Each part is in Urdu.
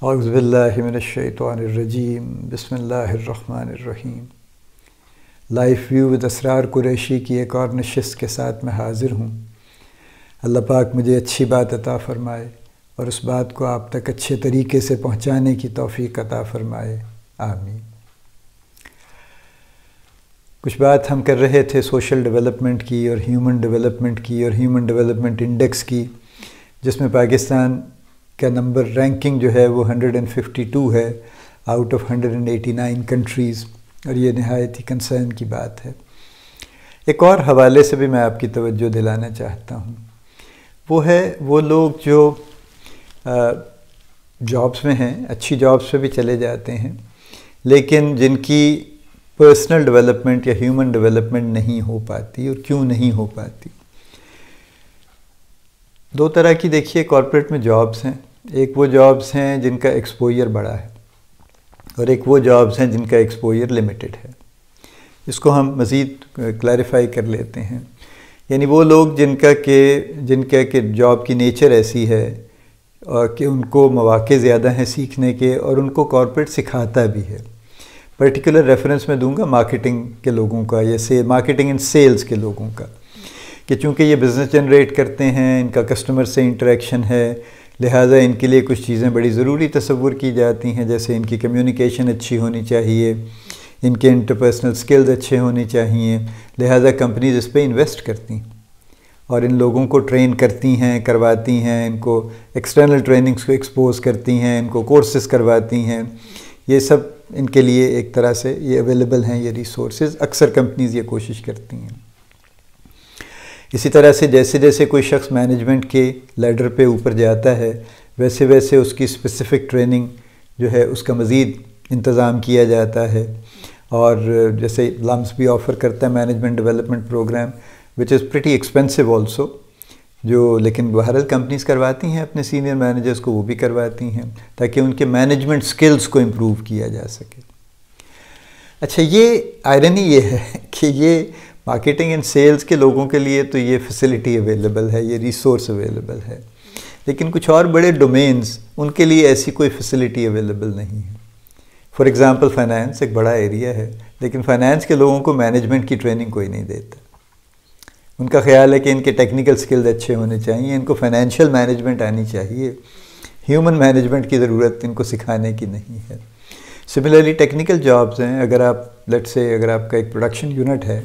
اعوذ باللہ من الشیطان الرجیم بسم اللہ الرحمن الرحیم۔ لائف ویو ود اسرار قریشی کی ایک اور نشست کے ساتھ میں حاضر ہوں۔ اللہ پاک مجھے اچھی بات عطا فرمائے اور اس بات کو آپ تک اچھے طریقے سے پہنچانے کی توفیق عطا فرمائے، آمین۔ کچھ بات ہم کر رہے تھے سوشل ڈیولپمنٹ کی اور ہیومن ڈیولپمنٹ کی اور ہیومن ڈیولپمنٹ انڈیکس کی، جس میں پاکستان کا نمبر رینکنگ جو ہے وہ 152 ہے آؤٹ آف 189 کنٹریز، اور یہ نہایت ہی کنسرن کی بات ہے۔ ایک اور حوالے سے بھی میں آپ کی توجہ دلانا چاہتا ہوں، وہ ہے وہ لوگ جو جابس میں ہیں، اچھی جابس پہ بھی چلے جاتے ہیں، لیکن جن کی پرسنل ڈیولپمنٹ یا ہیومن ڈیولپمنٹ نہیں ہو پاتی۔ اور کیوں نہیں ہو پاتی؟ دو طرح کی دیکھیے کارپوریٹ میں جابس ہیں۔ ایک وہ جابس ہیں جن کا ایکسپوجر بڑا ہے، اور ایک وہ جابس ہیں جن کا ایکسپوجر لمیٹڈ ہے۔ اس کو ہم مزید کلیریفائی کر لیتے ہیں۔ یعنی وہ لوگ جن کا کہ جاب کی نیچر ایسی ہے اور کہ ان کو مواقع زیادہ ہیں سیکھنے کے، اور ان کو کارپوریٹ سکھاتا بھی ہے۔ پرٹیکولر ریفرنس میں دوں گا مارکیٹنگ کے لوگوں کا یا مارکیٹنگ اینڈ سیلز کے لوگوں کا، کہ چونکہ یہ بزنس جنریٹ کرتے ہیں، ان کا کسٹمر سے انٹریکشن ہے، لہٰذا ان کے لیے کچھ چیزیں بڑی ضروری تصور کی جاتی ہیں، جیسے ان کی کمیونیکیشن اچھی ہونی چاہیے، ان کے انٹرپرسنل سکلز اچھے ہونے چاہیے، لہٰذا کمپنیز اس پہ انویسٹ کرتی ہیں اور ان لوگوں کو ٹرین کرتی ہیں، کرواتی ہیں، ان کو ایکسٹرنل ٹریننگز کو ایکسپوز کرتی ہیں، ان کو کورسز کرواتی ہیں۔ یہ سب ان کے لیے ایک طرح سے یہ اویلیبل ہیں، یہ ریسورسز اکثر کمپنیز یہ کوشش کرتی ہیں۔ اسی طرح سے جیسے جیسے کوئی شخص مینجمنٹ کے لیڈر پہ اوپر جاتا ہے، ویسے ویسے اس کی اسپیسیفک ٹریننگ جو ہے اس کا مزید انتظام کیا جاتا ہے، اور جیسے لمس بھی آفر کرتا ہے management development programme, which is pretty expensive also, جو لیکن بہرحال کمپنیز کرواتی ہیں اپنے سینئر مینیجرز کو، وہ بھی کرواتی ہیں تاکہ ان کے مینجمنٹ سکلز کو امپروو کیا جا سکے۔ اچھا، یہ آئرنی یہ ہے کہ یہ مارکیٹنگ اینڈ سیلز کے لوگوں کے لیے تو یہ فیسلٹی اویلیبل ہے، یہ ریسورس اویلیبل ہے، لیکن کچھ اور بڑے ڈومینز ان کے لیے ایسی کوئی فیسلٹی اویلیبل نہیں ہے۔ فار ایگزامپل فائنانس ایک بڑا ایریا ہے، لیکن فائنانس کے لوگوں کو مینجمنٹ کی ٹریننگ کوئی نہیں دیتا۔ ان کا خیال ہے کہ ان کے ٹیکنیکل سکلز اچھے ہونے چاہیے، ان کو فائنینشیل مینجمنٹ آنی چاہیے، ہیومن مینجمنٹ کی ضرورت ان کو سکھانے کی نہیں ہے۔ سملرلی ٹیکنیکل جابز ہیں، اگر آپ کا ایک پروڈکشن یونٹ ہے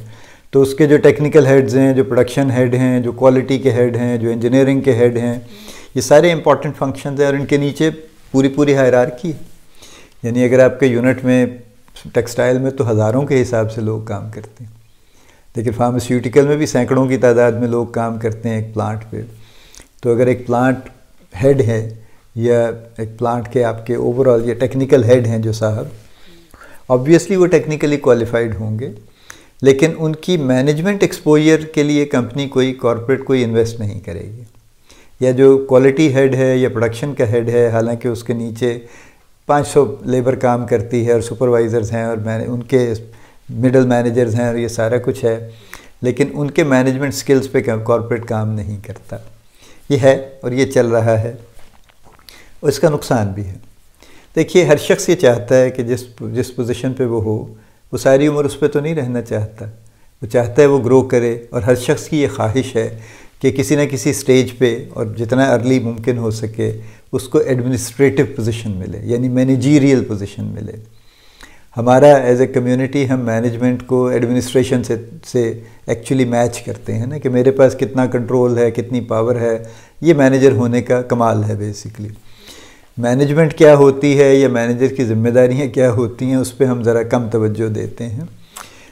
تو اس کے جو ٹیکنیکل ہیڈز ہیں، جو پروڈکشن ہیڈ ہیں، جو کوالٹی کے ہیڈ ہیں، جو انجینئرنگ کے ہیڈ ہیں، یہ سارے امپورٹنٹ فنکشنز ہیں، اور ان کے نیچے پوری ہائرارکی ہے۔ یعنی اگر آپ کے یونٹ میں ٹیکسٹائل میں تو ہزاروں کے حساب سے لوگ کام کرتے ہیں، لیکن فارماسیوٹیکل میں بھی سینکڑوں کی تعداد میں لوگ کام کرتے ہیں ایک پلانٹ پہ۔ تو اگر ایک پلانٹ ہیڈ ہے یا ایک پلانٹ کے آپ کے اوور آل یا ٹیکنیکل ہیڈ ہیں جو صاحب، آبویسلی وہ ٹیکنیکلی کوالیفائڈ ہوں گے، لیکن ان کی مینجمنٹ ایکسپوجر کے لیے کمپنی کارپوریٹ کوئی انویسٹ نہیں کرے گی۔ یا جو کوالٹی ہیڈ ہے یا پروڈکشن کا ہیڈ ہے، حالانکہ اس کے نیچے 500 لیبر کام کرتی ہے اور سپروائزرز ہیں اور ان کے مڈل مینیجرز ہیں اور یہ سارا کچھ ہے، لیکن ان کے مینجمنٹ سکلز پہ کارپوریٹ کام نہیں کرتا۔ یہ ہے اور یہ چل رہا ہے، اور اس کا نقصان بھی ہے۔ دیکھیے، ہر شخص یہ چاہتا ہے کہ جس پوزیشن پہ وہ ہو، وہ ساری عمر اس پہ تو نہیں رہنا چاہتا، وہ چاہتا ہے وہ گرو کرے، اور ہر شخص کی یہ خواہش ہے کہ کسی نہ کسی سٹیج پہ، اور جتنا ارلی ممکن ہو سکے، اس کو ایڈمنسٹریٹو پوزیشن ملے، یعنی مینیجیریل پوزیشن ملے۔ ہمارا ایز اے کمیونٹی ہم مینجمنٹ کو ایڈمنسٹریشن سے ایکچولی میچ کرتے ہیں نا، کہ میرے پاس کتنا کنٹرول ہے، کتنی پاور ہے، یہ مینیجر ہونے کا کمال ہے بیسیکلی۔ مینجمنٹ کیا ہوتی ہے یا مینیجر کی ذمہ داریاں کیا ہوتی ہیں، اس پہ ہم ذرا کم توجہ دیتے ہیں،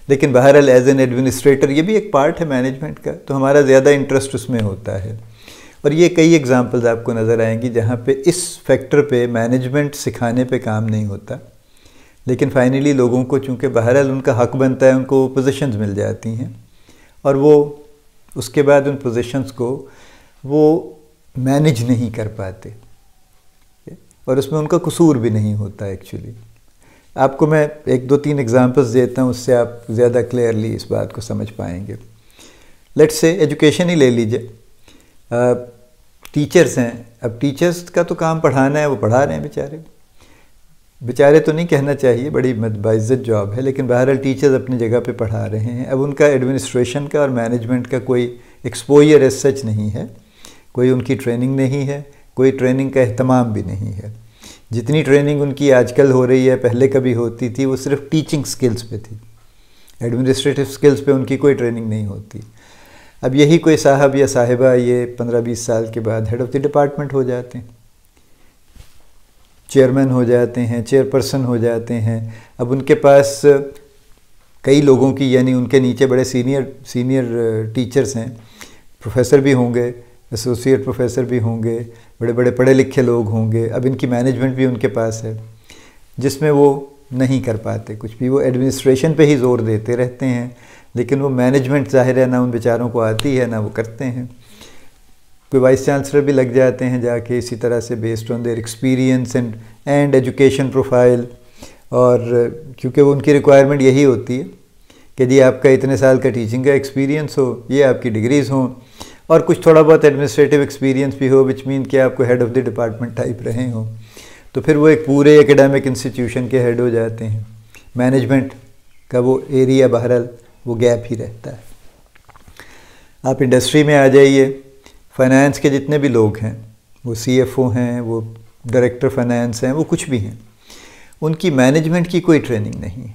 لیکن بہرحال ایز این ایڈمنسٹریٹر یہ بھی ایک پارٹ ہے مینجمنٹ کا، تو ہمارا زیادہ انٹرسٹ اس میں ہوتا ہے۔ اور یہ کئی ایگزامپلز آپ کو نظر آئیں گی جہاں پہ اس فیکٹر پہ مینجمنٹ سکھانے پہ کام نہیں ہوتا، لیکن فائنلی لوگوں کو چونکہ بہرحال ان کا حق بنتا ہے، ان کو پوزیشنز مل جاتی ہیں، اور وہ اس کے بعد ان پوزیشنز کو وہ مینیج نہیں کر پاتے، اور اس میں ان کا قصور بھی نہیں ہوتا ایکچولی۔ آپ کو میں ایک دو تین ایگزامپلز دیتا ہوں، اس سے آپ زیادہ کلیئرلی اس بات کو سمجھ پائیں گے۔ لیٹس سے ایجوکیشن ہی لے لیجئے، ٹیچرز ہیں، اب ٹیچرز کا تو کام پڑھانا ہے، وہ پڑھا رہے ہیں بیچارے، بیچارے تو نہیں کہنا چاہیے، بڑی باعزت جاب ہے، لیکن بہرحال ٹیچرز اپنی جگہ پہ پڑھا رہے ہیں. اب ان کا ایڈمنسٹریشن کا اور مینجمنٹ کا کوئی ایکسپوئر ایز سچ نہیں ہے، کوئی ان کی ٹریننگ نہیں ہے، کوئی ٹریننگ کا اہتمام بھی نہیں ہے. جتنی ٹریننگ ان کی آج کل ہو رہی ہے، پہلے کبھی ہوتی تھی، وہ صرف ٹیچنگ سکلز پہ تھی، ایڈمنسٹریٹو سکلز پہ ان کی کوئی ٹریننگ نہیں ہوتی. اب یہی کوئی صاحب یا صاحبہ یہ 15-20 سال کے بعد ہیڈ آف دی ڈپارٹمنٹ ہو جاتے ہیں، چیئرمین ہو جاتے ہیں، چیئر پرسن ہو جاتے ہیں. اب ان کے پاس کئی لوگوں کی، یعنی ان کے نیچے بڑے سینئر ٹیچرز ہیں، پروفیسر بھی ہوں گے، ایسوسیٹ پروفیسر بھی ہوں گے، بڑے بڑے پڑھے لکھے لوگ ہوں گے. اب ان کی مینجمنٹ بھی ان کے پاس ہے، جس میں وہ نہیں کر پاتے کچھ بھی. وہ ایڈمنسٹریشن پہ ہی زور دیتے رہتے ہیں، لیکن وہ مینجمنٹ ظاہر ہے نہ ان بیچاروں کو آتی ہے، نہ وہ کرتے ہیں. کوئی وائس چانسلر بھی لگ جاتے ہیں جا کے اسی طرح سے، based on their experience and education profile. اور کیونکہ وہ ان کی ریکوائرمنٹ یہی ہوتی ہے کہ جی آپ کا اتنے سال کا ٹیچنگ کا ایکسپیرینس ہو، یہ آپ کی ڈگریز ہوں، اور کچھ تھوڑا بہت ایڈمنسٹریٹو ایکسپیرینس بھی ہو، وچ مین کہ آپ کو head of the department type رہے ہوں. تو پھر وہ ایک پورے اکیڈیمک انسٹیٹیوشن کے ہیڈ ہو جاتے ہیں. مینجمنٹ کا وہ ایریا بہرحال وہ گیپ ہی رہتا ہے. آپ انڈسٹری میں آ جائیے، فائنانس کے جتنے بھی لوگ ہیں، وہ سی ایف او ہیں، وہ ڈائریکٹر فائنانس ہیں، وہ کچھ بھی ہیں، ان کی مینجمنٹ کی کوئی ٹریننگ نہیں ہے.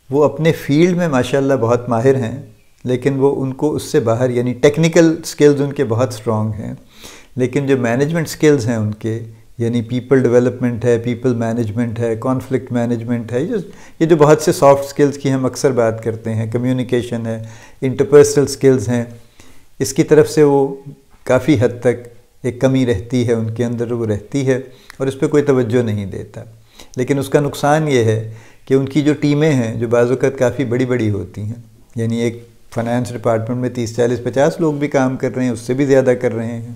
وہ اپنے فیلڈ میں ماشاءاللہ بہت ماہر ہیں، لیکن وہ ان کو اس سے باہر، یعنی ٹیکنیکل سکلز ان کے بہت سٹرونگ ہیں، لیکن جو مینجمنٹ سکلز ہیں ان کے، یعنی پیپل ڈیولپمنٹ ہے، پیپل مینجمنٹ ہے، کانفلکٹ مینجمنٹ ہے، یہ جو بہت سے سافٹ سکلز کی ہم اکثر بات کرتے ہیں، کمیونیکیشن ہے، انٹرپرسنل سکلز ہیں، اس کی طرف سے وہ کافی حد تک ایک کمی رہتی ہے ان کے اندر، وہ رہتی ہے اور اس پہ کوئی توجہ نہیں دیتا. لیکن اس کا نقصان یہ ہے کہ ان کی جو ٹیمیں ہیں، جو بعض اوقات کافی بڑی بڑی ہوتی ہیں، یعنی ایک فائنانس ڈپارٹمنٹ میں 30-40-50 لوگ بھی کام کر رہے ہیں، اس سے بھی زیادہ کر رہے ہیں.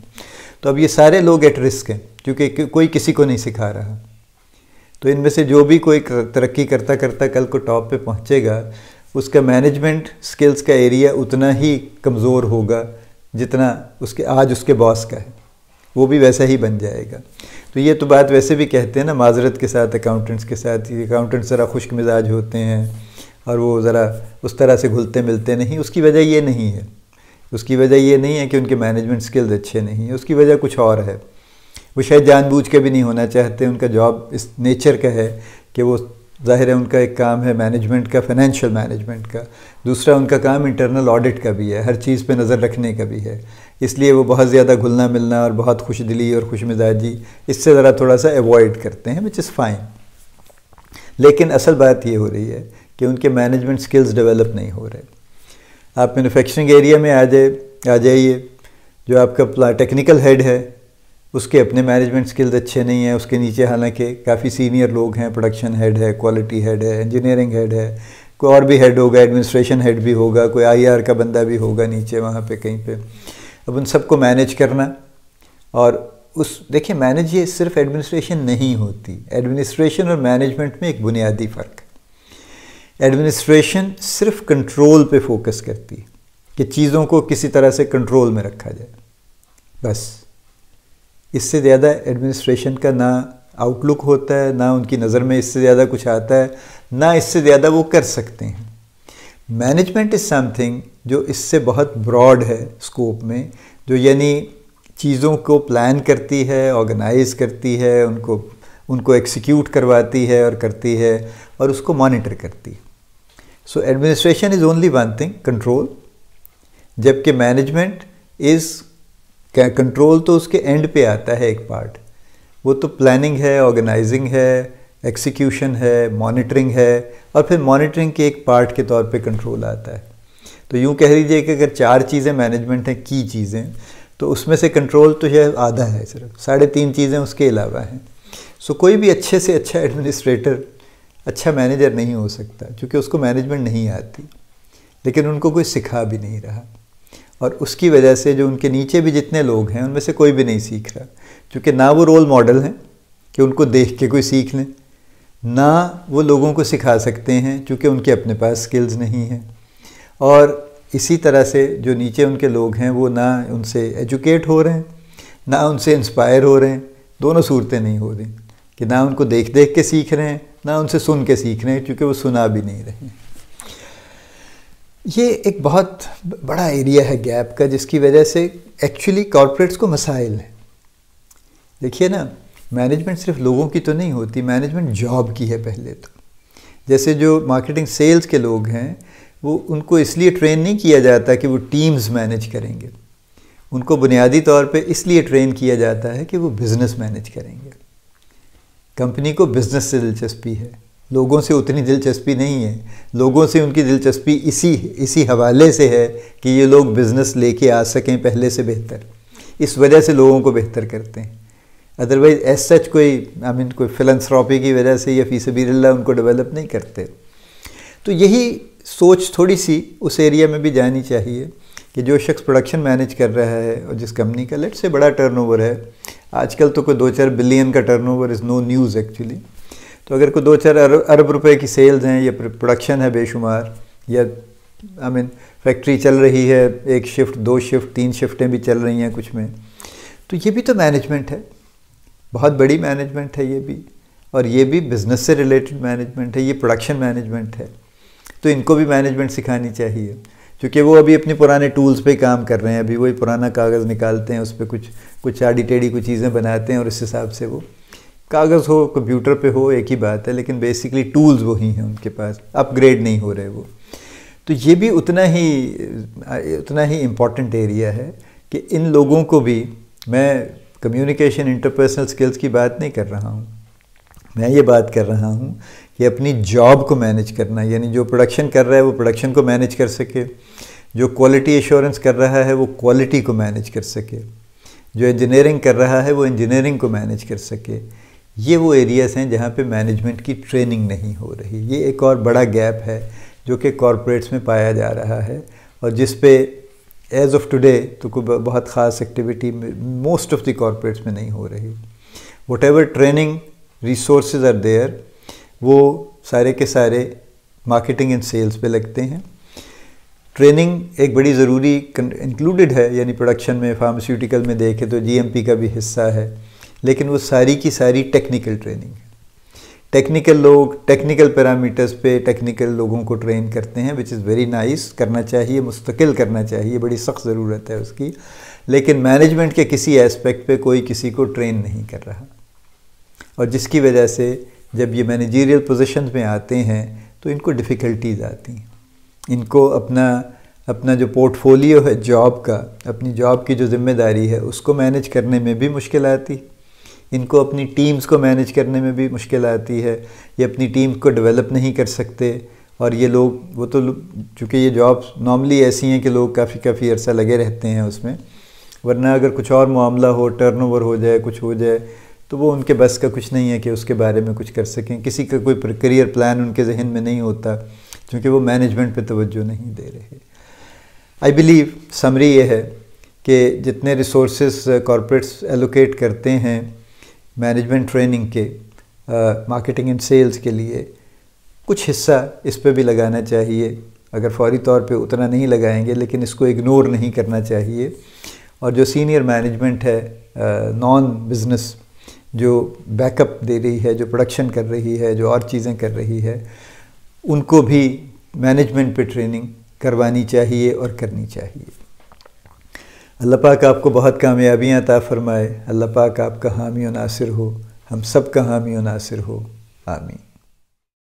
تو اب یہ سارے لوگ ایٹ رسک ہیں، کیونکہ کوئی کسی کو نہیں سکھا رہا. تو ان میں سے جو بھی کوئی ترقی کرتا کرتا کل کو ٹاپ پہ پہنچے گا، اس کا مینجمنٹ سکلز کا ایریا اتنا ہی کمزور ہوگا جتنا آج اس کے باس کا ہے، وہ بھی ویسا ہی بن جائے گا. تو یہ تو بات ویسے بھی کہتے ہیں نا، معذرت کے ساتھ اکاؤنٹنٹس کے ساتھ، اکاؤنٹنٹس ذرا خشک مزاج ہوتے ہیں اور وہ ذرا اس طرح سے گھلتے ملتے نہیں. اس کی وجہ یہ نہیں ہے، اس کی وجہ یہ نہیں ہے کہ ان کے مینجمنٹ سکلز اچھے نہیں ہیں، اس کی وجہ کچھ اور ہے. وہ شاید جان بوجھ کے بھی نہیں ہونا چاہتے، ان کا جاب اس نیچر کا ہے کہ وہ ظاہر ہے ان کا ایک کام ہے مینجمنٹ کا، فائنینشیل مینجمنٹ کا، دوسرا ان کا کام انٹرنل آڈٹ کا بھی ہے، ہر چیز پہ نظر رکھنے کا بھی ہے. اس لیے وہ بہت زیادہ گھلنا ملنا اور بہت خوش دلی اور خوش مزاجی اس سے ذرا تھوڑا سا ایوائڈ کرتے ہیں، وچ از فائن. لیکن اصل بات یہ ہو رہی ہے کہ ان کے مینجمنٹ سکلز ڈیولپ نہیں ہو رہے. آپ مینوفیکچرنگ ایریا میں آ جائیے، جو آپ کا ٹیکنیکل ہیڈ ہے، اس کے اپنے مینجمنٹ سکلز اچھے نہیں ہیں. اس کے نیچے حالانکہ کافی سینئر لوگ ہیں، پروڈکشن ہیڈ ہے، کوالٹی ہیڈ ہے، انجینئرنگ ہیڈ ہے، کوئی اور بھی ہیڈ ہوگا، ایڈمنسٹریشن ہیڈ بھی ہوگا، کوئی آئی آر کا بندہ بھی ہوگا نیچے وہاں پہ کہیں پہ. اب ان سب کو مینیج کرنا، اور دیکھیں مینیج یہ صرف ایڈمنسٹریشن نہیں ہوتی. ایڈمنسٹریشن اور مینجمنٹ میں ایک بنیادی فرق ہے. ایڈمنسٹریشن صرف کنٹرول پہ فوکس کرتی ہے کہ چیزوں کو کسی طرح سے کنٹرول میں رکھا جائے، بس. اس سے زیادہ ایڈمنسٹریشن کا نہ آؤٹ لک ہوتا ہے، نہ ان کی نظر میں اس سے زیادہ کچھ آتا ہے، نہ اس سے زیادہ وہ کر سکتے ہیں. مینجمنٹ از سم تھنگ جو اس سے بہت براڈ ہے اسکوپ میں، جو یعنی چیزوں کو پلان کرتی ہے، آرگنائز کرتی ہے، ان کو ایکسیکیوٹ کرواتی ہے اور کرتی ہے، اور اس کو مانیٹر کرتی ہے. So administration is only one thing, control, جبکہ مینجمنٹ از کنٹرول تو اس کے اینڈ پہ آتا ہے ایک پارٹ. وہ تو پلاننگ ہے، آرگنائزنگ ہے، ایکسیکیوشن ہے، مانیٹرنگ ہے، اور پھر مانیٹرنگ کے ایک پارٹ کے طور پہ کنٹرول آتا ہے. تو یوں کہہ لیجئے کہ اگر 4 چیزیں مینجمنٹ ہیں، کی چیزیں، تو اس میں سے کنٹرول تو یہ آدھا ہے، صرف 3.5 چیزیں اس کے علاوہ ہیں. سو کوئی بھی اچھے سے اچھا ایڈمنسٹریٹر اچھا مینیجر نہیں ہو سکتا، کیونکہ اس کو مینجمنٹ نہیں آتی، لیکن ان کو کوئی سکھا بھی نہیں رہا. اور اس کی وجہ سے جو ان کے نیچے بھی جتنے لوگ ہیں، ان میں سے کوئی بھی نہیں سیکھ رہا، کیونکہ نہ وہ رول ماڈل ہیں کہ ان کو دیکھ کے کوئی سیکھ لیں، نہ وہ لوگوں کو سکھا سکتے ہیں چونکہ ان کے اپنے پاس سکلز نہیں ہیں. اور اسی طرح سے جو نیچے ان کے لوگ ہیں، وہ نہ ان سے ایجوکیٹ ہو رہے ہیں، نہ ان سے انسپائر ہو رہے ہیں. دونوں صورتیں نہیں ہو رہی. کہ نہ ان کو دیکھ دیکھ کے سیکھ رہے ہیں نہ ان سے سن کے سیکھ رہے ہیں، کیونکہ وہ سنا بھی نہیں رہے ہیں۔ یہ ایک بہت بڑا ایریا ہے گیپ کا، جس کی وجہ سے ایکچولی کارپوریٹس کو مسائل ہیں۔ دیکھیے نا، مینجمنٹ صرف لوگوں کی تو نہیں ہوتی، مینجمنٹ جاب کی ہے پہلے تو۔ جیسے جو مارکیٹنگ سیلز کے لوگ ہیں، وہ ان کو اس لیے ٹرین نہیں کیا جاتا کہ وہ ٹیمز مینیج کریں گے، ان کو بنیادی طور پہ اس لیے ٹرین کیا جاتا ہے کہ وہ بزنس مینیج کریں گے۔ کمپنی کو بزنس سے دلچسپی ہے، لوگوں سے اتنی دلچسپی نہیں ہے۔ لوگوں سے ان کی دلچسپی اسی حوالے سے ہے کہ یہ لوگ بزنس لے کے آ سکیں پہلے سے بہتر، اس وجہ سے لوگوں کو بہتر کرتے ہیں۔ ادروائز ایز سچ کوئی فلانتھراپی کی وجہ سے یا فی سبیل اللہ ان کو ڈیولپ نہیں کرتے۔ تو یہی سوچ تھوڑی سی اس ایریا میں بھی جانی چاہیے کہ جو شخص پروڈکشن مینیج کر رہا ہے اور جس کمپنی کا لیٹ سے بڑا ٹرن اوور ہے، آج کل تو کوئی 2-4 بلین کا ٹرن اوور از نو نیوز ایکچولی، تو اگر کوئی 2-4 ارب روپے کی سیلز ہیں یا پروڈکشن ہے بے شمار، یا فیکٹری چل رہی ہے، 1 شفٹ 2 شفٹ 3 شفٹیں بھی چل رہی ہیں کچھ میں، تو یہ بھی تو مینجمنٹ ہے، بہت بڑی مینجمنٹ ہے یہ بھی، اور یہ بھی بزنس سے ریلیٹڈ مینجمنٹ ہے، یہ پروڈکشن مینجمنٹ ہے۔ تو ان کو بھی مینجمنٹ سکھانی چاہیے، کیونکہ وہ ابھی اپنے پرانے ٹولز پہ کام کر رہے ہیں، ابھی وہی پرانا کاغذ نکالتے ہیں، اس پہ کچھ آڑی ٹیڑھی کچھ چیزیں بناتے ہیں، اور اس حساب سے وہ کاغذ ہو کمپیوٹر پہ ہو ایک ہی بات ہے، لیکن بیسکلی ٹولز وہی ہیں ان کے پاس، اپ گریڈ نہیں ہو رہے وہ۔ تو یہ بھی اتنا ہی امپورٹنٹ ایریا ہے کہ ان لوگوں کو بھی، میں کمیونیکیشن انٹرپرسنل سکلز کی بات نہیں کر رہا ہوں، میں یہ بات کر رہا ہوں کہ اپنی جاب کو مینیج کرنا، یعنی جو پروڈکشن کر رہا ہے وہ پروڈکشن کو مینیج کر سکے، جو کوالٹی ایشورنس کر رہا ہے وہ کوالٹی کو مینیج کر سکے، جو انجینئرنگ کر رہا ہے وہ انجینئرنگ کو مینیج کر سکے۔ یہ وہ ایریاز ہیں جہاں پہ مینجمنٹ کی ٹریننگ نہیں ہو رہی۔ یہ ایک اور بڑا گیپ ہے جو کہ کارپوریٹس میں پایا جا رہا ہے، اور جس پہ ایز آف ٹوڈے تو کوئی بہت خاص activity most of the corporates میں نہیں ہو رہی۔ Whatever training resources are there, وہ سارے کے سارے مارکیٹنگ اینڈ سیلز پہ لگتے ہیں۔ ٹریننگ ایک بڑی ضروری انکلوڈڈ ہے، یعنی پروڈکشن میں، فارماسیوٹیکل میں دیکھیں تو جی ایم پی کا بھی حصہ ہے، لیکن وہ ساری کی ساری ٹیکنیکل ٹریننگ ہے۔ ٹیکنیکل لوگ ٹیکنیکل پیرامیٹرز پہ ٹیکنیکل لوگوں کو ٹرین کرتے ہیں، وچ از ویری نائس، کرنا چاہیے، مستقل کرنا چاہیے، بڑی سخت ضرورت ہے اس کی، لیکن مینجمنٹ کے کسی ایسپیکٹ پہ کوئی کسی کو ٹرین نہیں کر رہا، اور جس کی وجہ سے جب یہ مینیجیریل پوزیشنز میں آتے ہیں تو ان کو ڈیفیکلٹیز آتی ہیں، ان کو اپنا جو پورٹ فولیو ہے جاب کا، اپنی جاب کی جو ذمہ داری ہے اس کو مینیج کرنے میں بھی مشکل آتی، ان کو اپنی ٹیمز کو مینیج کرنے میں بھی مشکل آتی ہے، یہ اپنی ٹیم کو ڈیولپ نہیں کر سکتے، اور یہ لوگ وہ تو چونکہ یہ جابس نارملی ایسی ہیں کہ لوگ کافی عرصہ لگے رہتے ہیں اس میں، ورنہ اگر کچھ اور معاملہ ہو، ٹرن اوور ہو جائے، کچھ ہو جائے، تو وہ ان کے بس کا کچھ نہیں ہے کہ اس کے بارے میں کچھ کر سکیں، کسی کا کوئی کریئر پلان ان کے ذہن میں نہیں ہوتا، کیونکہ وہ مینجمنٹ پہ توجہ نہیں دے رہے۔ آئی بلیو سمری یہ ہے کہ جتنے ریسورسز کارپوریٹس ایلوکیٹ کرتے ہیں مینجمنٹ ٹریننگ کے، مارکیٹنگ اینڈ سیلز کے لیے، کچھ حصہ اس پہ بھی لگانا چاہیے، اگر فوری طور پہ اتنا نہیں لگائیں گے لیکن اس کو اگنور نہیں کرنا چاہیے، اور جو سینئر مینجمنٹ ہے نان بزنس، جو بیک اپ دے رہی ہے، جو پروڈکشن کر رہی ہے، جو اور چیزیں کر رہی ہے، ان کو بھی مینجمنٹ پہ ٹریننگ کروانی چاہیے اور کرنی چاہیے۔ اللہ پاک آپ کو بہت کامیابیاں عطا فرمائے، اللہ پاک آپ کا حامی و ناصر ہو، ہم سب کا حامی و ناصر ہو، آمین۔